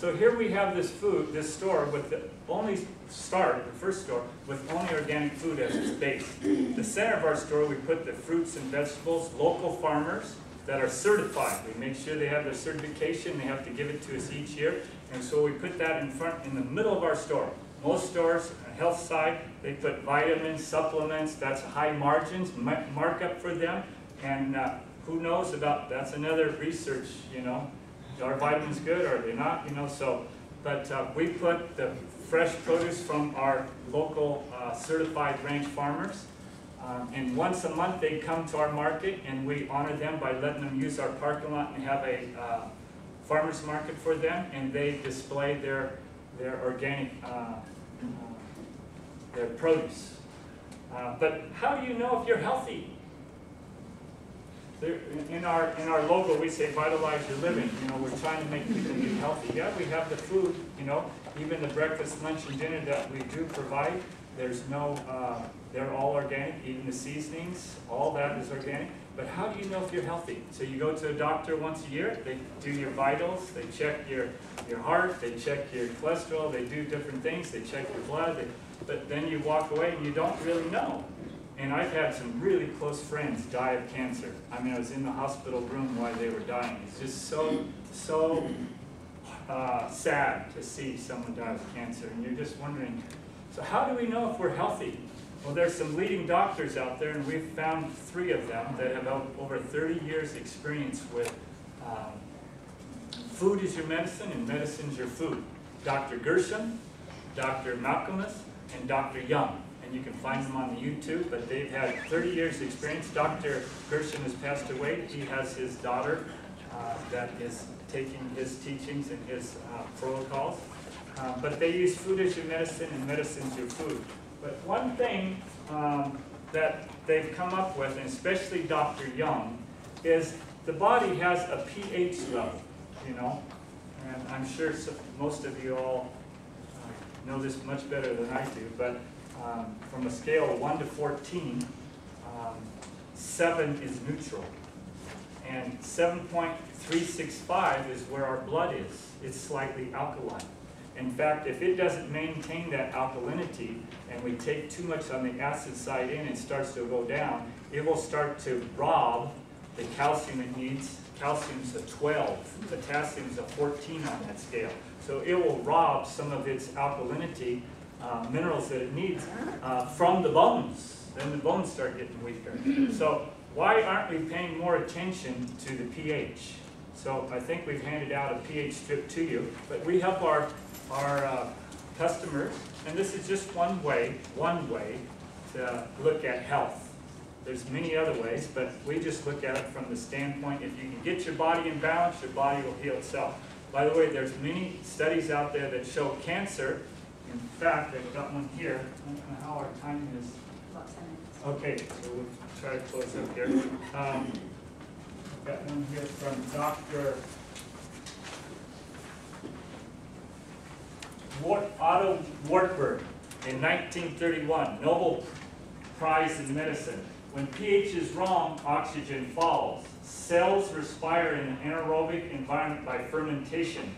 So here we have this store with the first store, with only organic food as its base. The center of our store, we put the fruits and vegetables, local farmers that are certified. We make sure they have their certification. They have to give it to us each year. And so we put that in the middle of our store. Most stores, on the health side, they put vitamins, supplements. That's high margins, markup for them. And who knows about, that's another research, you know. Are vitamins good or are they not, you know? So, but we put the fresh produce from our local certified ranch farmers. And once a month they come to our market and we honor them by letting them use our parking lot and have a farmer's market for them, and they display their organic, their produce. But how do you know if you're healthy? In our logo we say vitalize your living. You know, we're trying to make people be healthy. Yeah, we have the food, you know, even the breakfast, lunch, and dinner that we do provide. There's no, they're all organic, even the seasonings, all that is organic. But how do you know if you're healthy? So you go to a doctor once a year, they do your vitals, they check your heart, they check your cholesterol, they do different things, they check your blood, but then you walk away and you don't really know. And I've had some really close friends die of cancer. I mean, I was in the hospital room while they were dying. It's just so sad to see someone die of cancer, and you're just wondering, so how do we know if we're healthy? Well, there's some leading doctors out there, and we've found 3 of them that have over 30 years experience with food is your medicine and medicine is your food. Dr. Gershom, Dr. Malcolmus, and Dr. Young. And you can find them on the YouTube, but they've had 30 years experience. Dr. Gershom has passed away. He has his daughter that is taking his teachings and his protocols. But they use food as your medicine and medicine as your food. But one thing that they've come up with, and especially Dr. Young, is the body has a pH level, you know. And I'm sure most of you all know this much better than I do, but from a scale of 1 to 14, 7 is neutral. And 7.365 is where our blood is. It's slightly alkaline. In fact, if it doesn't maintain that alkalinity, and we take too much on the acid side in and starts to go down, it will start to rob the calcium it needs. Calcium's a 12, potassium's a 14 on that scale. So it will rob some of its alkalinity, minerals that it needs, from the bones. Then the bones start getting weaker. So why aren't we paying more attention to the pH? So I think we've handed out a pH strip to you, but we help our customers, and this is just one way to look at health. There's many other ways, but we just look at it from the standpoint, if you can get your body in balance, your body will heal itself. By the way, there's many studies out there that show cancer. In fact, I've got one here. I don't know how our time is. Okay, so we'll try to close up here. I've got one here from Dr. Otto Wartburg in 1931, Nobel Prize in Medicine. When pH is wrong, oxygen falls. Cells respire in an anaerobic environment by fermentation,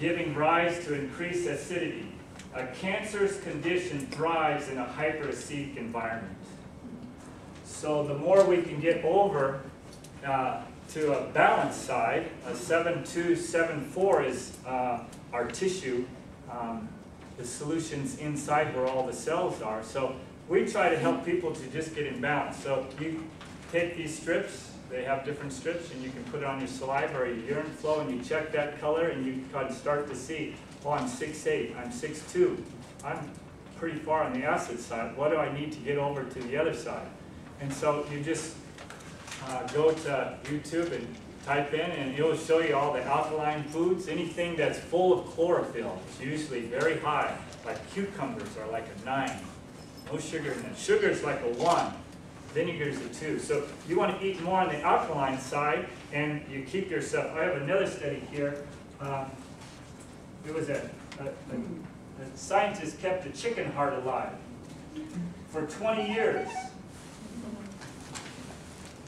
giving rise to increased acidity. A cancerous condition thrives in a hyperacidic environment. So the more we can get over to a balanced side, a 7.2, 7.4 is our tissue, the solutions inside where all the cells are. So we try to help people to just get in balance. So you take these strips, they have different strips, and you can put it on your saliva or your urine flow, and you check that color, and you can start to see, oh, I'm 6'8", I'm 6'2", I'm pretty far on the acid side. What do I need to get over to the other side? And so you just go to YouTube and type in, and it'll show you all the alkaline foods. Anything that's full of chlorophyll is usually very high, like cucumbers are like a 9. No sugar in it. Sugar is like a 1. Vinegar is a 2. So you want to eat more on the alkaline side, and you keep yourself. I have another study here. It was a scientist kept a chicken heart alive for 20 years.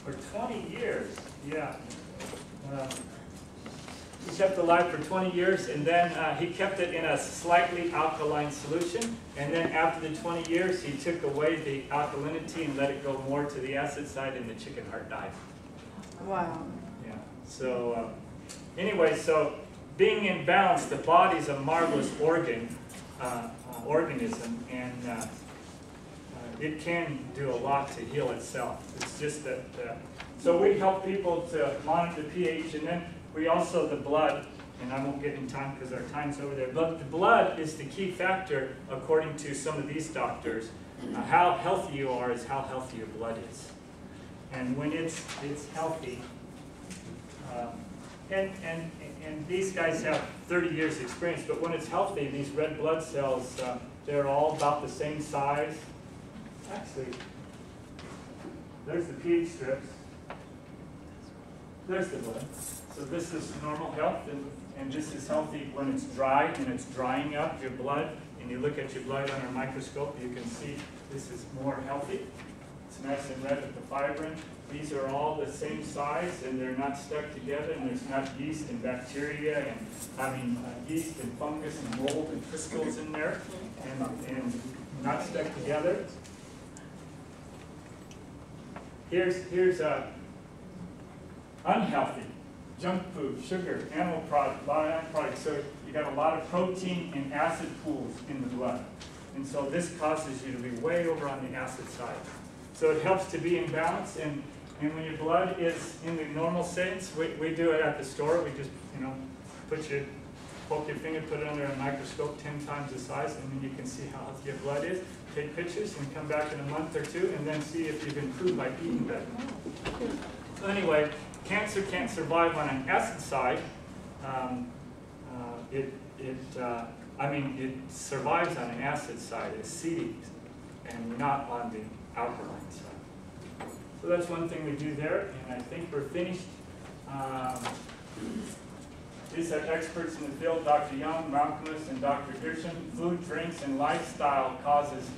For 20 years, yeah. He kept alive for 20 years, and then he kept it in a slightly alkaline solution. And then after the 20 years, he took away the alkalinity and let it go more to the acid side, and the chicken heart died. Wow. Yeah. So anyway, so being in balance, the body's a marvelous organism, and it can do a lot to heal itself. It's just that, so we help people to monitor the pH, and then we also, the blood, and I won't get in time because our time's over there, but the blood is the key factor, according to some of these doctors. How healthy you are is how healthy your blood is. And when it's healthy, and these guys have 30 years experience, but when it's healthy, these red blood cells, they're all about the same size. Actually, there's the pH strips. There's the blood. So this is normal health, and this is healthy when it's dry, and it's drying up your blood. And you look at your blood under a microscope, you can see this is more healthy. It's nice and red with the fibrin. These are all the same size, and they're not stuck together, and there's not yeast and bacteria, and yeast and fungus and mold and crystals in there, and not stuck together. Here's unhealthy, junk food, sugar, animal product, a lot of animal products. So you got a lot of protein and acid pools in the blood. And so this causes you to be way over on the acid side. So it helps to be in balance, and when your blood is in the normal settings, we do it at the store. We just, poke your finger, put it under a microscope 10 times the size, and then you can see how healthy your blood is. Take pictures and come back in a month or two, and then see if you've improved by eating better. So anyway, cancer can't survive on an acid side. It survives on an acid side, acidic, and not on the alkaline side. So that's one thing we do there, and I think we're finished. These are experts in the field, Dr. Young, Malcolmus, and Dr. Hirschman. Food, drinks, and lifestyle causes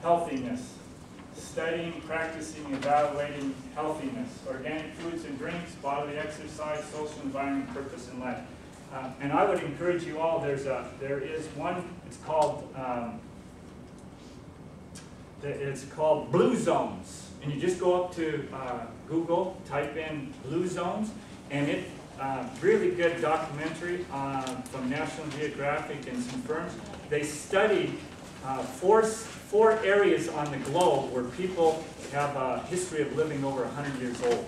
healthiness. Studying, practicing, evaluating healthiness. Organic foods and drinks, bodily exercise, social environment, purpose in life. And I would encourage you all, there is one, it's called Blue Zones. And you just go up to Google, type in Blue Zones, and it really good documentary from National Geographic and some firms. They studied four areas on the globe where people have a history of living over 100 years old.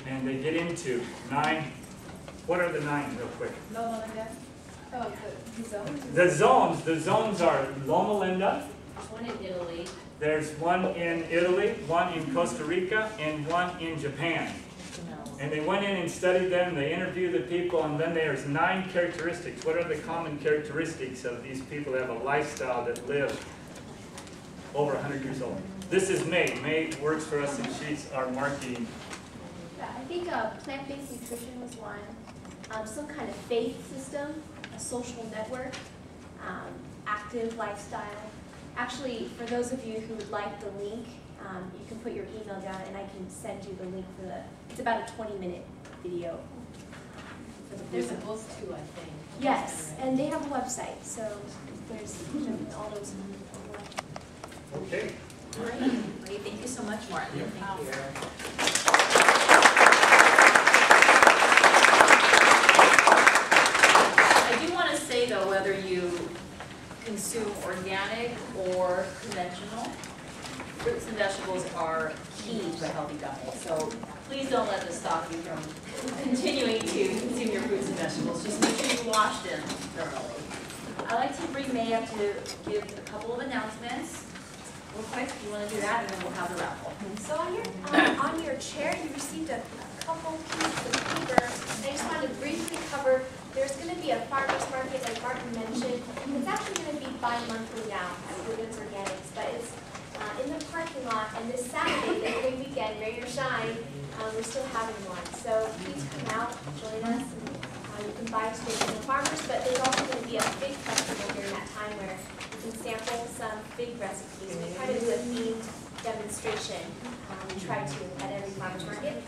And they get into 9. What are the 9 real quick? Loma Linda. Oh, the zones. The zones are Loma Linda. One in Italy. There's one in Italy, one in Costa Rica, and one in Japan. And they went in and studied them, they interviewed the people, and then there's 9 characteristics. What are the common characteristics of these people that have a lifestyle that live over 100 years old? This is May. May works for us, and she's our marketing. Yeah, I think plant-based nutrition was one. Some kind of faith system, a social network, active lifestyle. Actually, for those of you who would like the link, you can put your email down and I can send you the link for it's about a 20-minute video. There's a book too, I think. Yes, and they have a website, so there's all those. Okay. Great, thank you so much, Martin. Yeah. Thank you. I do want to say though, whether you consume organic or conventional, fruits and vegetables are key to a healthy diet. So please don't let this stop you from continuing to consume your fruits and vegetables. Just make sure you wash them thoroughly. I'd like to bring May up to give a couple of announcements. Real quick, if you want to do that, and then we'll have the raffle. So on your chair, you received a couple pieces of paper. I just wanted to briefly cover, there's going to be a farmer's market, like Martin mentioned. It's actually going to be bi-monthly now at Woodlands Organics, but it's in the parking lot, and this Saturday, the big weekend, Rain or Shine, we're still having one. So please come out, join us, and you can buy something from the farmers, but there's also going to be a fig festival during that time where you can sample some fig recipes. We try to do a themed demonstration We try to at every farmer's market.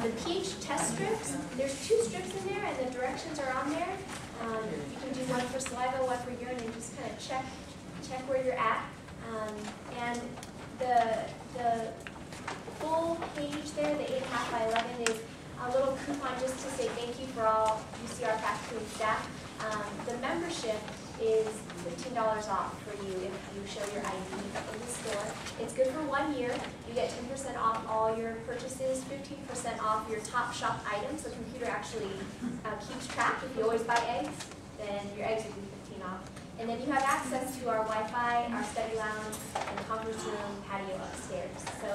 The pH test strips, there's 2 strips in there and the directions are on there. You can do one for saliva, one for urine, and just kind of check where you're at. And the full page there, the 8.5 by 11, is a little coupon just to say thank you for all UCR faculty and staff. The membership is $15 off for you if you show your ID in the store. It's good for 1 year. You get 10% off all your purchases, 15% off your top shop items. The computer actually keeps track. If you always buy eggs, then your eggs will be 15 off. And then you have access to our Wi-Fi, our study lounge, and conference room patio upstairs. So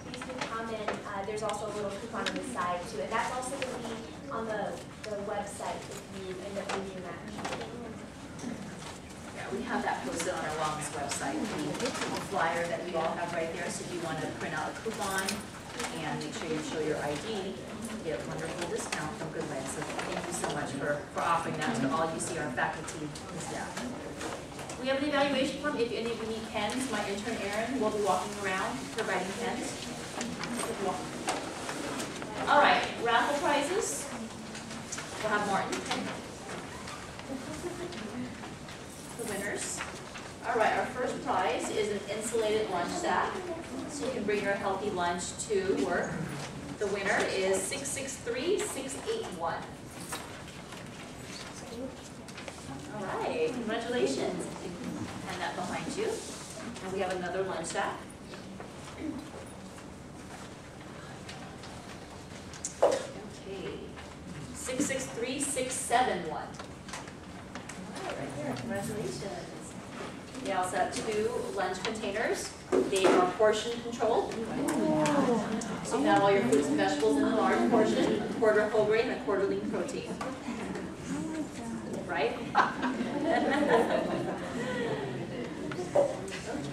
please do come in. There's also a little coupon on the side too. And that's also going to be on the website if you end up using that. Yeah, we have that posted on our wellness website, the flyer that you all have right there. So if you want to print out a coupon and make sure you show your ID, you get a wonderful discount from Goodland. So thank you so much for offering that to all UCR faculty and staff. We have an evaluation form. If any of you need pens, my intern Erin will be walking around providing pens. All right, raffle prizes. We'll have Martin. The winners. All right, our first prize is an insulated lunch sack, so you can bring your healthy lunch to work. The winner is 663681. All right, congratulations. And that behind you. And we have another lunch sack. Okay, 663671. All right, right there, congratulations. We also have 2 lunch containers. They are portion controlled. So you have all your fruits and vegetables in a large portion, a quarter whole grain and a quarter lean protein. Right?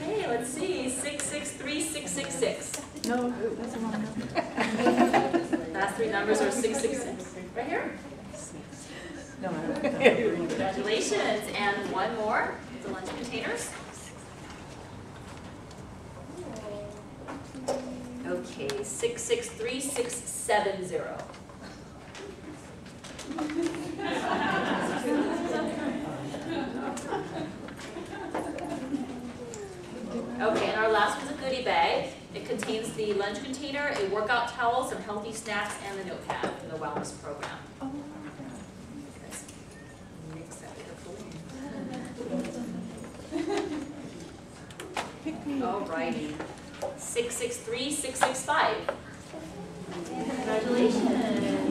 Okay, let's see, 663666. No, that's the wrong number. Last 3 numbers are 666. Right here? No, Congratulations. And one more, the lunch containers. Okay, 663670. Okay, and our last one's a goodie bag. It contains the lunch container, a workout towel, some healthy snacks, and the notepad from the wellness program. Mix that carefully. All righty. 663665. Congratulations.